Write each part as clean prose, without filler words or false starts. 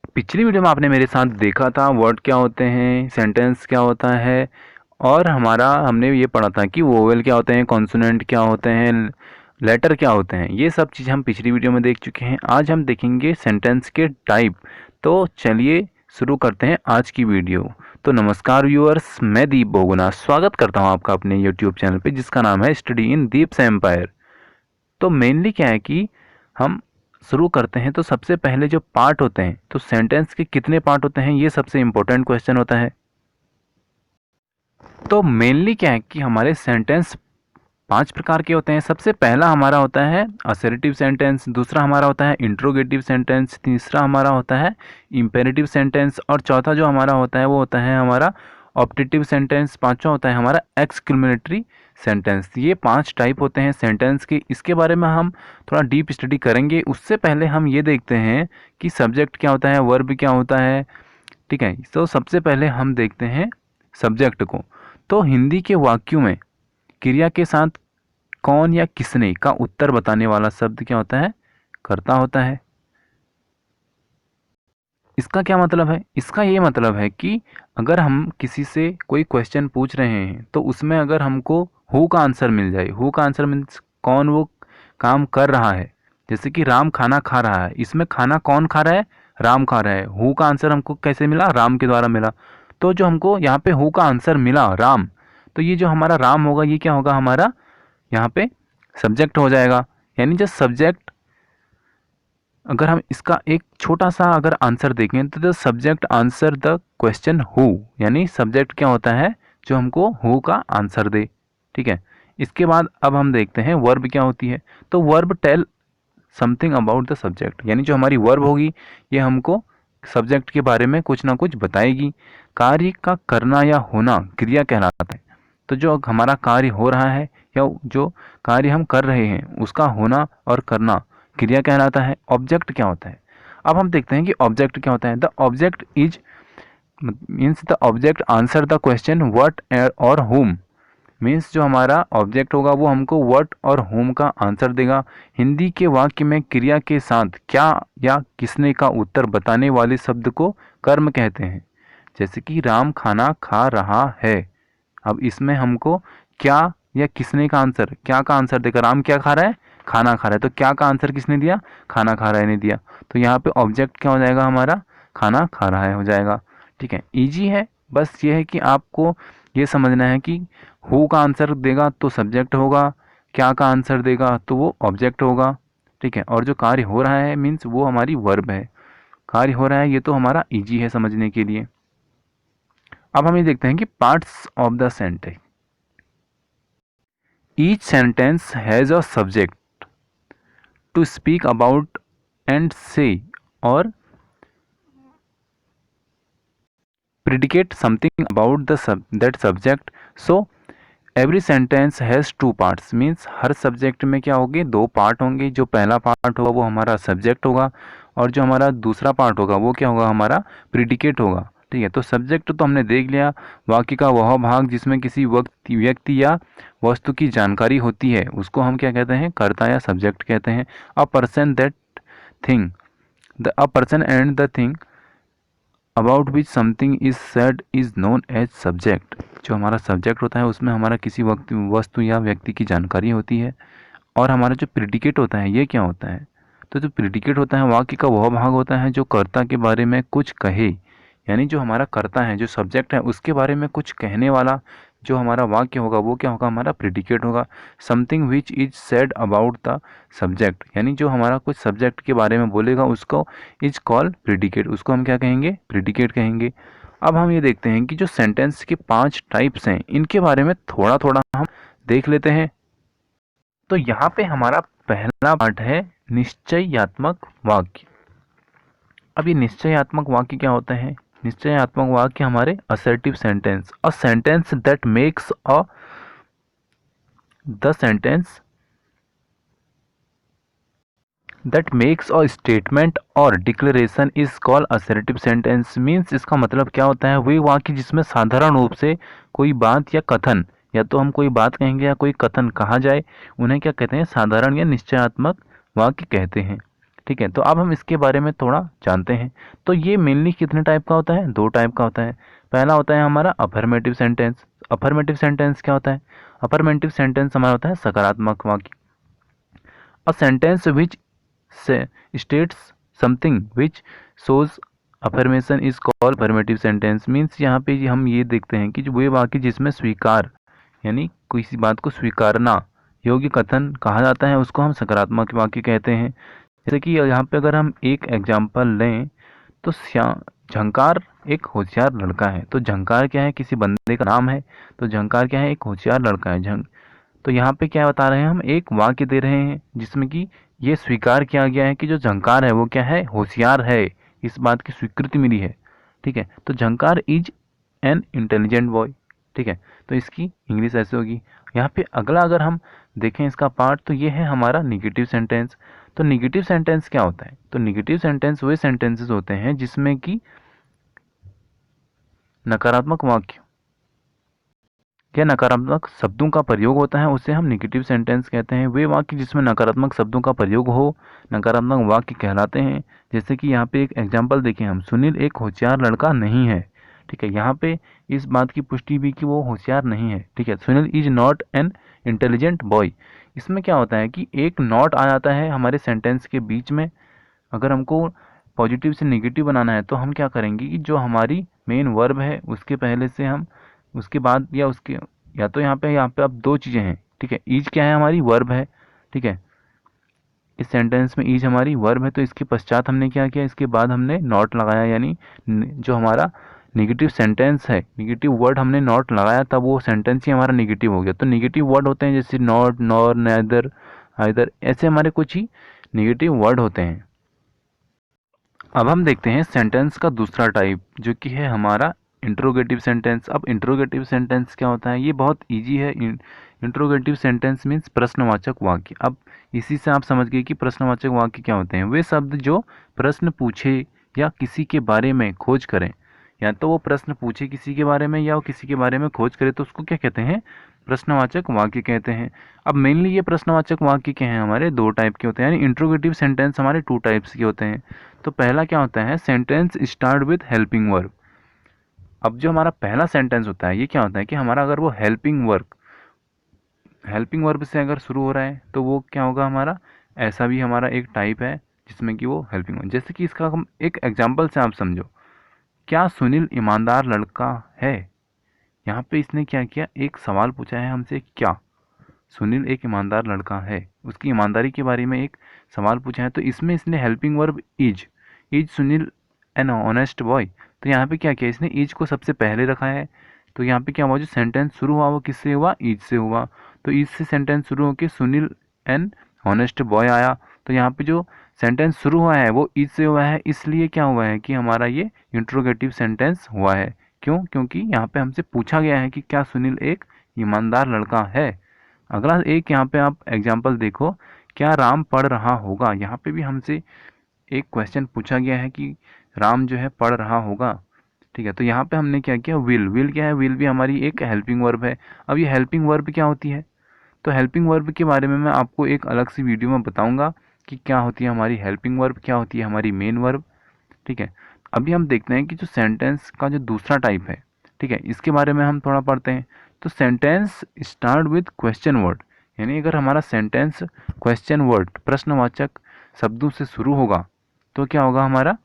पिछली वीडियो में आपने मेरे साथ देखा था वर्ड क्या होते हैं, सेंटेंस क्या होता है और हमने ये पढ़ा था कि वोवेल क्या होते हैं, कॉन्सोनेंट क्या होते हैं, लेटर क्या होते हैं। ये सब चीज़ हम पिछली वीडियो में देख चुके हैं। आज हम देखेंगे सेंटेंस के टाइप। तो चलिए शुरू करते हैं आज की वीडियो। तो नमस्कार व्यूअर्स, मैं दीप बोगुना स्वागत करता हूँ आपका अपने यूट्यूब चैनल पे जिसका नाम है स्टडी इन दीप्स एम्पायर। तो मेनली क्या है कि हम शुरू करते हैं तो सबसे पहले जो पार्ट होते हैं, तो सेंटेंस के कितने पार्ट होते हैं ये सबसे इम्पोर्टेंट क्वेश्चन होता है। तो मेनली क्या है कि हमारे सेंटेंस 5 प्रकार के होते हैं। सबसे पहला हमारा होता है असर्टिव सेंटेंस, दूसरा हमारा होता है इंट्रोगेटिव सेंटेंस, तीसरा हमारा होता है इंपेरेटिव सेंटेंस और चौथा जो हमारा होता है वो होता है हमारा ऑप्टेटिव सेंटेंस, पांचवा होता है हमारा एक्सक्लेमेटरी सेंटेंस। ये 5 टाइप होते हैं सेंटेंस के। इसके बारे में हम थोड़ा डीप स्टडी करेंगे। उससे पहले हम ये देखते हैं कि सब्जेक्ट क्या होता है, वर्ब क्या होता है। ठीक है, तो सबसे पहले हम देखते हैं सब्जेक्ट को। तो हिंदी के वाक्यों में क्रिया के साथ कौन या किसने का उत्तर बताने वाला शब्द क्या होता है, कर्ता होता है। इसका क्या मतलब है? इसका ये मतलब है कि अगर हम किसी से कोई क्वेश्चन पूछ रहे हैं तो उसमें अगर हमको हु का आंसर मिल जाए, हु का आंसर मीन्स कौन वो काम कर रहा है। जैसे कि राम खाना खा रहा है, इसमें खाना कौन खा रहा है, राम खा रहा है। हु का आंसर हमको कैसे मिला, राम के द्वारा मिला। तो जो हमको यहाँ पे हु का आंसर मिला राम, तो ये जो हमारा राम होगा ये क्या होगा, हमारा यहाँ पे सब्जेक्ट हो जाएगा। यानी जो सब्जेक्ट, अगर हम इसका एक छोटा सा अगर आंसर देखें तो the subject answer the question who, यानी सब्जेक्ट क्या होता है जो हमको हु का आंसर दे। ठीक है, इसके बाद अब हम देखते हैं वर्ब क्या होती है। तो verb tell something about the subject, यानी जो हमारी वर्ब होगी ये हमको सब्जेक्ट के बारे में कुछ ना कुछ बताएगी। कार्य का करना या होना क्रिया कहलाता है। तो जो हमारा कार्य हो रहा है या जो कार्य हम कर रहे हैं उसका होना और करना क्रिया कहलाता है। ऑब्जेक्ट क्या होता है, अब हम देखते हैं कि ऑब्जेक्ट क्या होता है। The object is means the object answer the question what और whom। मीन्स जो हमारा ऑब्जेक्ट होगा वो हमको व्हाट और whom का आंसर देगा। हिंदी के वाक्य में क्रिया के साथ क्या या किसने का उत्तर बताने वाले शब्द को कर्म कहते हैं। जैसे कि राम खाना खा रहा है, अब इसमें हमको क्या या किसने का आंसर, क्या का आंसर देगा, राम क्या खा रहा है, खाना खा रहा है। तो क्या का आंसर किसने दिया, खाना खा रहा है ने दिया। तो यहाँ पे ऑब्जेक्ट क्या हो जाएगा, हमारा खाना खा रहा है हो जाएगा। ठीक है, इजी है। बस ये है कि आपको ये समझना है कि हु का आंसर देगा तो सब्जेक्ट होगा, क्या का आंसर देगा तो वो ऑब्जेक्ट होगा। ठीक है, और जो कार्य हो रहा है मीन्स वो हमारी वर्ब है। कार्य हो रहा है ये तो हमारा इजी है समझने के लिए। अब हम ये देखते हैं कि parts of the sentence. Each sentence has a subject to speak about and से और predicate something about that subject. So every sentence has 2 parts, means her subject में क्या होंगे, 2 पार्ट होंगे। जो पहला पार्ट होगा वो हमारा सब्जेक्ट होगा और जो हमारा दूसरा पार्ट होगा वो क्या होगा, हमारा प्रिडिकेट होगा। ठीक है, तो सब्जेक्ट तो हमने देख लिया, वाक्य का वह भाग जिसमें किसी व्यक्ति या वस्तु की जानकारी होती है उसको हम क्या कहते हैं, कर्ता या सब्जेक्ट कहते हैं। A person that thing, the a person and the thing about which something is said is known as subject. जो हमारा सब्जेक्ट होता है उसमें हमारा किसी वस्तु या व्यक्ति की जानकारी होती है। और हमारा जो प्रिडिकेट होता है ये क्या होता है, तो जो प्रिडिकेट होता है वाक्य का वह भाग होता है जो कर्ता के बारे में कुछ कहे। यानी जो हमारा कर्ता है, जो सब्जेक्ट है, उसके बारे में कुछ कहने वाला जो हमारा वाक्य होगा वो क्या होगा, हमारा प्रिडिकेट होगा। Something which is said about the subject, यानी जो हमारा कुछ सब्जेक्ट के बारे में बोलेगा उसको इज कॉल्ड प्रिडिकेट, उसको हम क्या कहेंगे, प्रिडिकेट कहेंगे। अब हम ये देखते हैं कि जो सेंटेंस के 5 टाइप्स हैं इनके बारे में थोड़ा थोड़ा हम देख लेते हैं। तो यहाँ पे हमारा पहला पार्ट है निश्चयात्मक वाक्य। अब ये निश्चयात्मक वाक्य क्या होते हैं, निश्चयात्मक वाक्य हमारे assertive sentence, a sentence that makes a the sentence that makes a statement और declaration is called assertive sentence. Means इसका मतलब क्या होता है, वही वाक्य जिसमें साधारण रूप से कोई बात या कथन, या तो हम कोई बात कहेंगे या कोई कथन कहा जाए, उन्हें क्या कहते हैं, साधारण या निश्चयात्मक वाक्य कहते हैं। ठीक है, तो अब हम इसके बारे में थोड़ा जानते हैं। तो ये मेनली कितने टाइप का होता है? 2 टाइप का होता है। पहला होता है हमारा अफर्मेटिव सेंटेंस। अफर्मेटिव सेंटेंस क्या होता है? अफर्मेटिव सेंटेंस हमारा होता है सकारात्मक वाक्य। अ sentence which states something which shows affirmation is called affirmative sentence. Means यहाँ पे हम ये देखते हैं कि जो वे वाक्य जिसमें स्वीकार यानी किसी बात को स्वीकारना योग्य कथन कहा जाता है उसको हम सकारात्मक वाक्य कहते हैं। जैसे कि यहाँ पे अगर हम एक एग्जाम्पल लें तो झंकार एक होशियार लड़का है। तो झंकार क्या है? किसी बंदे का नाम है। तो झंकार क्या है? एक होशियार लड़का है। तो यहाँ पे क्या बता रहे हैं? हम एक वाक्य दे रहे हैं जिसमें कि ये स्वीकार किया गया है कि जो झंकार है वो क्या है? होशियार है। इस बात की स्वीकृति मिली है। ठीक है, तो झंकार इज एन इंटेलिजेंट बॉय। ठीक है, तो इसकी इंग्लिश ऐसे होगी। यहाँ पे अगला अगर हम देखें इसका पार्ट तो ये है हमारा निगेटिव सेंटेंस। तो निगेटिव सेंटेंस क्या होता है? तो निगेटिव सेंटेंस वे सेंटेंसेस होते हैं जिसमें कि नकारात्मक वाक्य या नकारात्मक शब्दों का प्रयोग होता है, उसे हम निगेटिव सेंटेंस कहते हैं। वे वाक्य जिसमें नकारात्मक शब्दों का प्रयोग हो नकारात्मक वाक्य कहलाते हैं। जैसे कि यहाँ पे एक एग्जांपल देखें हम, सुनील एक होशियार लड़का नहीं है। ठीक है, यहाँ पे इस बात की पुष्टि भी कि वो होशियार नहीं है। ठीक है, Sunil is not an intelligent boy. इसमें क्या होता है कि एक नॉट आ जाता है हमारे सेंटेंस के बीच में। अगर हमको पॉजिटिव से नेगेटिव बनाना है तो हम क्या करेंगे कि जो हमारी मेन वर्ब है उसके पहले से हम उसके बाद या तो यहाँ पे अब 2 चीज़ें हैं। ठीक है, ईज क्या है? हमारी वर्ब है। ठीक है, इस सेंटेंस में ईज हमारी वर्ब है, तो इसके पश्चात हमने क्या किया? इसके बाद हमने नॉट लगाया, यानी जो हमारा निगेटिव सेंटेंस है, निगेटिव वर्ड हमने नॉट लगाया तब वो सेंटेंस ही हमारा निगेटिव हो गया। तो निगेटिव वर्ड होते हैं जैसे नॉट, नॉर, नेदर, आइदर, ऐसे हमारे कुछ ही निगेटिव वर्ड होते हैं। अब हम देखते हैं सेंटेंस का दूसरा टाइप जो कि है हमारा इंट्रोगेटिव सेंटेंस। अब इंट्रोगेटिव सेंटेंस क्या होता है? ये बहुत इजी है। इंट्रोगेटिव सेंटेंस मीन्स प्रश्नवाचक वाक्य। अब इसी से आप समझ गए कि प्रश्नवाचक वाक्य क्या होते हैं। वे शब्द जो प्रश्न पूछे या किसी के बारे में खोज करें, या तो वो प्रश्न पूछे किसी के बारे में या वो किसी के बारे में खोज करे, तो उसको क्या कहते हैं? प्रश्नवाचक वाक्य कहते हैं। अब मेनली ये प्रश्नवाचक वाक्य क्या है? हमारे 2 टाइप के होते हैं, यानी इंट्रोगेटिव सेंटेंस हमारे 2 टाइप्स के होते हैं। तो पहला क्या होता है? Sentence start with helping verb. अब जो हमारा पहला सेंटेंस होता है ये क्या होता है कि हमारा अगर वो हेल्पिंग वर्ब से अगर शुरू हो रहा है तो वो क्या होगा हमारा? ऐसा भी हमारा एक टाइप है जिसमें कि वो हेल्पिंग वर्ब। जैसे कि इसका हम एक एग्जांपल से आप समझो, क्या सुनील ईमानदार लड़का है? यहाँ पे इसने क्या किया? एक सवाल पूछा है हमसे, क्या सुनील एक ईमानदार लड़का है? उसकी ईमानदारी के बारे में एक सवाल पूछा है, तो इसमें इसने helping verb is Sunil an honest boy. तो यहाँ पे क्या किया? इसने इज को सबसे पहले रखा है। तो यहाँ पे क्या हुआ? जो सेंटेंस शुरू हुआ वो किससे हुआ? इज से हुआ। तो इज से सेंटेंस शुरू होकर सुनील एन ऑनेस्ट बॉय आया। तो यहाँ पे जो सेंटेंस शुरू हुआ है वो इज से हुआ है, इसलिए क्या हुआ है कि हमारा ये इंट्रोगेटिव सेंटेंस हुआ है। क्यों? क्योंकि यहाँ पे हमसे पूछा गया है कि क्या सुनील एक ईमानदार लड़का है। अगला एक यहाँ पे आप एग्जाम्पल देखो, क्या राम पढ़ रहा होगा? यहाँ पे भी हमसे एक क्वेश्चन पूछा गया है कि राम जो है पढ़ रहा होगा। ठीक है, तो यहाँ पे हमने क्या किया? विल क्या है? विल भी हमारी एक हेल्पिंग वर्ब है। अब ये हेल्पिंग वर्ब क्या होती है? तो हेल्पिंग वर्ब के बारे में मैं आपको एक अलग सी वीडियो में बताऊंगा कि क्या होती है हमारी हेल्पिंग वर्ब, क्या होती है हमारी मेन वर्ब। ठीक है, अभी हम देखते हैं कि जो सेंटेंस का जो दूसरा टाइप है, ठीक है, इसके बारे में हम थोड़ा पढ़ते हैं। तो sentence start with question word, यानी अगर हमारा सेंटेंस क्वेश्चन वर्ड प्रश्नवाचक शब्दों से शुरू होगा तो क्या होगा हमारा?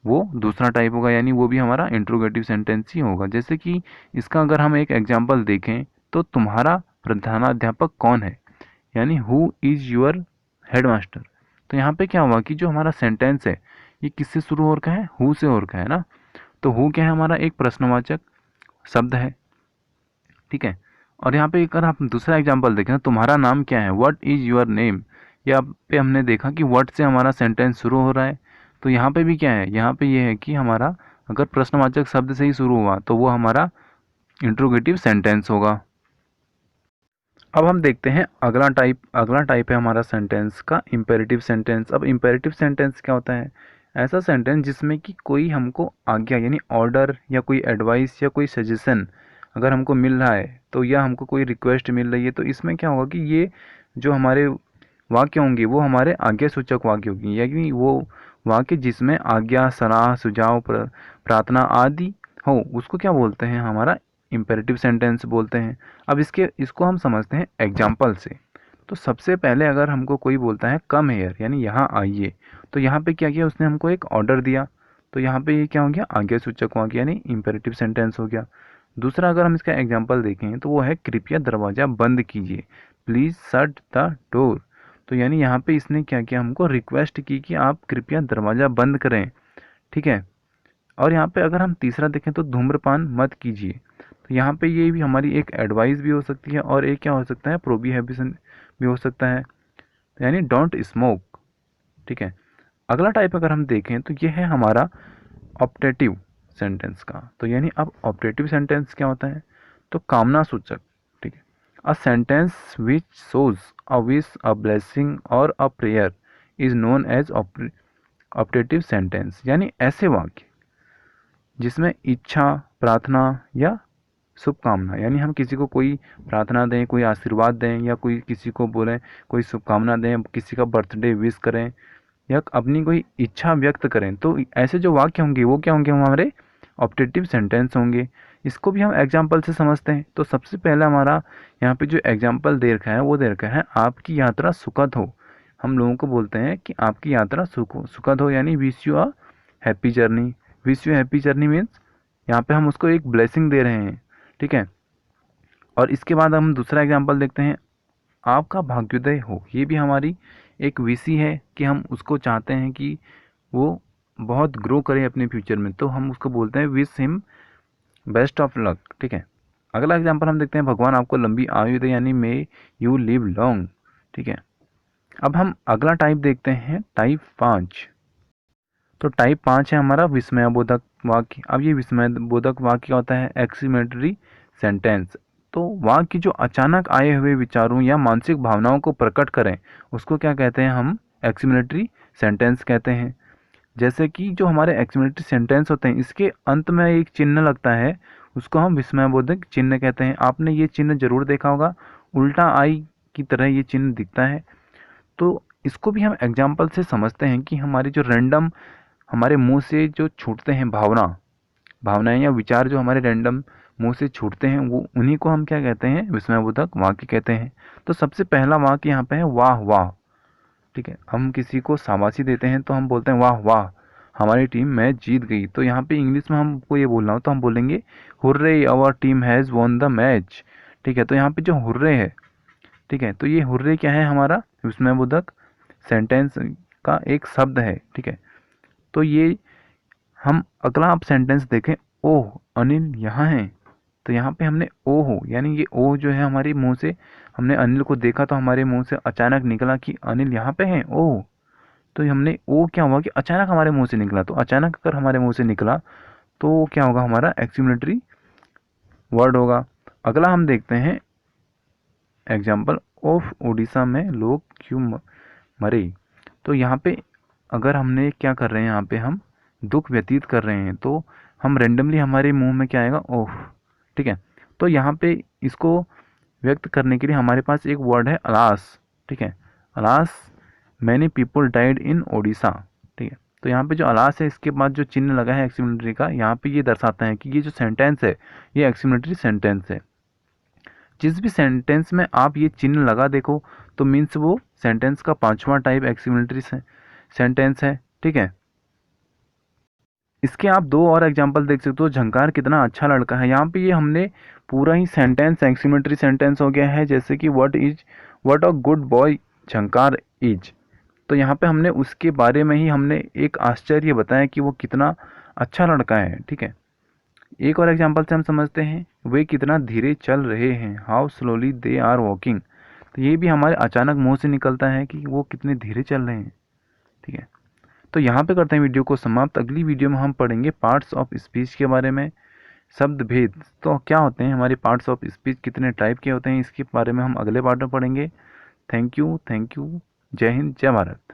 वो दूसरा टाइप होगा, यानी वो भी हमारा इंट्रोगेटिव सेंटेंस ही होगा। जैसे कि इसका अगर हम एक एग्जांपल देखें तो तुम्हारा प्रधानाध्यापक कौन है? यानी हु इज़ योर हेडमास्टर। तो यहाँ पे क्या हुआ कि जो हमारा सेंटेंस है ये किससे शुरू हो रखा है? हु से हो रखा है ना। तो हु क्या है? हमारा एक प्रश्नवाचक शब्द है। ठीक है, और यहाँ पे अगर आप दूसरा एग्जांपल देखें ना, तुम्हारा नाम क्या है? What is your name. यहाँ पे हमने देखा कि व्हाट से हमारा सेंटेंस शुरू हो रहा है। तो यहाँ पे भी क्या है? यहाँ पे ये है कि हमारा अगर प्रश्नवाचक शब्द से ही शुरू हुआ तो वो हमारा इंट्रोगेटिव सेंटेंस होगा। अब हम देखते हैं अगला टाइप है हमारा सेंटेंस का इम्पेरेटिव सेंटेंस। अब इम्पेरेटिव सेंटेंस क्या होता है? ऐसा सेंटेंस जिसमें कि कोई हमको आज्ञा यानी ऑर्डर या कोई एडवाइस या कोई सजेशन अगर हमको मिल रहा है, तो या हमको कोई रिक्वेस्ट मिल रही है, तो इसमें क्या होगा कि ये जो हमारे वाक्य होंगे वो हमारे आज्ञा सूचक वाक्य होंगे, यानी वो वाक्य जिसमें आज्ञा, सलाह, सुझाव, प्रार्थना आदि हो उसको क्या बोलते हैं, हमारा इम्पेरेटिव सेंटेंस बोलते हैं। अब इसको हम समझते हैं एग्जाम्पल से। तो सबसे पहले अगर हमको कोई बोलता है कम हेयर, यानी यहाँ आइए, तो यहाँ पे क्या किया उसने, हमको एक ऑर्डर दिया, तो यहाँ पे ये क्या हो गया, आज्ञा सूचक वाक्य यानी इम्पेरेटिव सेंटेंस हो गया। दूसरा अगर हम इसका एग्जाम्पल देखें तो वो है कृपया दरवाज़ा बंद कीजिए, प्लीज़ शट द डोर। तो यानी यहाँ पे इसने क्या किया, हमको रिक्वेस्ट की कि आप कृपया दरवाज़ा बंद करें, ठीक है। और यहाँ पे अगर हम तीसरा देखें तो धूम्रपान मत कीजिए, तो यहाँ पे ये भी हमारी एक एडवाइस भी हो सकती है और एक क्या हो सकता है, प्रोहिबिशन भी हो सकता है, यानी डोंट स्मोक, ठीक है। अगला टाइप अगर हम देखें तो ये है हमारा ऑप्टेटिव सेंटेंस का। तो यानी अब ऑप्टेटिव सेंटेंस क्या होता है, तो कामना सूचक, ठीक है। A sentence which shows a wish, a blessing और a prayer is known as optative sentence, यानी ऐसे वाक्य जिसमें इच्छा, प्रार्थना या शुभकामना, यानी हम किसी को कोई प्रार्थना दें, कोई आशीर्वाद दें, या कोई किसी को बोलें, कोई शुभकामना दें, किसी का बर्थडे विश करें या अपनी कोई इच्छा व्यक्त करें, तो ऐसे जो वाक्य होंगे वो क्या होंगे, हमारे ऑप्टेटिव सेंटेंस होंगे। इसको भी हम एग्जाम्पल से समझते हैं। तो सबसे पहला हमारा यहाँ पे जो एग्जाम्पल दे रखा है वो दे रखा है आपकी यात्रा सुखद हो। हम लोगों को बोलते हैं कि आपकी यात्रा सुखद हो, यानी wish you a happy journey. Wish you happy journey means यहाँ पे हम उसको एक ब्लेसिंग दे रहे हैं, ठीक है। और इसके बाद हम दूसरा एग्जाम्पल देखते हैं, आपका भाग्योदय हो। ये भी हमारी एक विश ही है कि हम उसको चाहते हैं कि वो बहुत ग्रो करे अपने फ्यूचर में, तो हम उसको बोलते हैं wish him best of luck, ठीक है। अगला एग्जाम्पल हम देखते हैं, भगवान आपको लंबी आयु दे, यानी मे यू लिव लॉन्ग, ठीक है। अब हम अगला टाइप देखते हैं, टाइप 5। तो टाइप 5 है हमारा विस्मयबोधक वाक्य। अब ये विस्मयबोधक वाक्य क्या होता है, एक्सीमेटरी सेंटेंस। तो वाक्य जो अचानक आए हुए विचारों या मानसिक भावनाओं को प्रकट करें उसको क्या कहते हैं, हम एक्सीमेटरी सेंटेंस कहते हैं। जैसे कि जो हमारे एक्सीमेटरी सेंटेंस होते हैं इसके अंत में एक चिन्ह लगता है, उसको हम विस्मयबोधक चिन्ह कहते हैं। आपने ये चिन्ह जरूर देखा होगा, उल्टा आई की तरह ये चिन्ह दिखता है। तो इसको भी हम एग्जाम्पल से समझते हैं कि हमारी जो रैंडम हमारे मुंह से जो छूटते हैं भावनाएं या विचार जो हमारे रैंडम मुंह से छूटते हैं वो उन्हीं को हम क्या कहते हैं, विस्मयबोधक वाक्य कहते हैं। तो सबसे पहला वाक्य यहाँ पे है वाह वाह, ठीक है। हम किसी को शाबाशी देते हैं तो हम बोलते हैं वाह वाह, हमारी टीम मैच जीत गई। तो यहाँ पे इंग्लिश में हमको ये बोलना हो तो हम बोलेंगे hurray our team has won the match, ठीक है। तो यहाँ पे जो हुर्रे है, ठीक है, तो ये हुर्रे क्या है, हमारा विस्मयबोधक सेंटेंस का एक शब्द है, ठीक है। तो ये हम अगला आप सेंटेंस देखें, ओह अनिल यहाँ है। तो यहाँ पे हमने ओह यानी ये ओह जो है हमारे मुंह से, हमने अनिल को देखा तो हमारे मुंह से अचानक निकला कि अनिल यहाँ पे है ओह। तो हमने ओ क्या हुआ कि अचानक हमारे मुंह से निकला, तो अचानक अगर हमारे मुंह से निकला तो क्या होगा, हमारा एक्सीमेटरी वर्ड होगा। अगला हम देखते हैं एग्जाम्पल ऑफ उड़ीसा में लोग क्यों मरे। तो यहाँ पे अगर हमने क्या कर रहे हैं, यहाँ पे हम दुख व्यतीत कर रहे हैं तो हम रेंडमली हमारे मुंह में क्या आएगा, ओह, ठीक है। तो यहाँ पे इसको व्यक्त करने के लिए हमारे पास एक वर्ड है अलास, ठीक है। Alas many people died in Odisha, ठीक है। तो यहाँ पे जो अलास है इसके बाद जो चिन्ह लगा है एक्सीमेटरी का, यहाँ पे ये दर्शाता है कि ये जो सेंटेंस है ये एक्सीमेटरी सेंटेंस है। जिस भी सेंटेंस में आप ये चिन्ह लगा देखो तो मीन्स वो सेंटेंस का 5वां टाइप एक्सीमेटरी सेंटेंस है, ठीक है। इसके आप दो और एग्जाम्पल देख सकते हो, झंकार कितना अच्छा लड़का है। यहाँ पे ये हमने पूरा ही सेंटेंस एक्सीमेटरी सेंटेंस हो गया है, जैसे कि what a good boy Jhankar is. तो यहाँ पे हमने उसके बारे में ही हमने एक आश्चर्य बताया कि वो कितना अच्छा लड़का है, ठीक है। एक और एग्जाम्पल से हम समझते हैं, वे कितना धीरे चल रहे हैं, how slowly they are walking. तो ये भी हमारे अचानक मुंह से निकलता है कि वो कितने धीरे चल रहे हैं, ठीक है। तो यहाँ पे करते हैं वीडियो को समाप्त। अगली वीडियो में हम पढ़ेंगे पार्ट्स ऑफ स्पीच के बारे में, शब्द भेद तो क्या होते हैं, हमारे पार्ट्स ऑफ स्पीच कितने टाइप के होते हैं, इसके बारे में हम अगले पार्ट में पढ़ेंगे। थैंक यू, जय हिंद, जय भारत।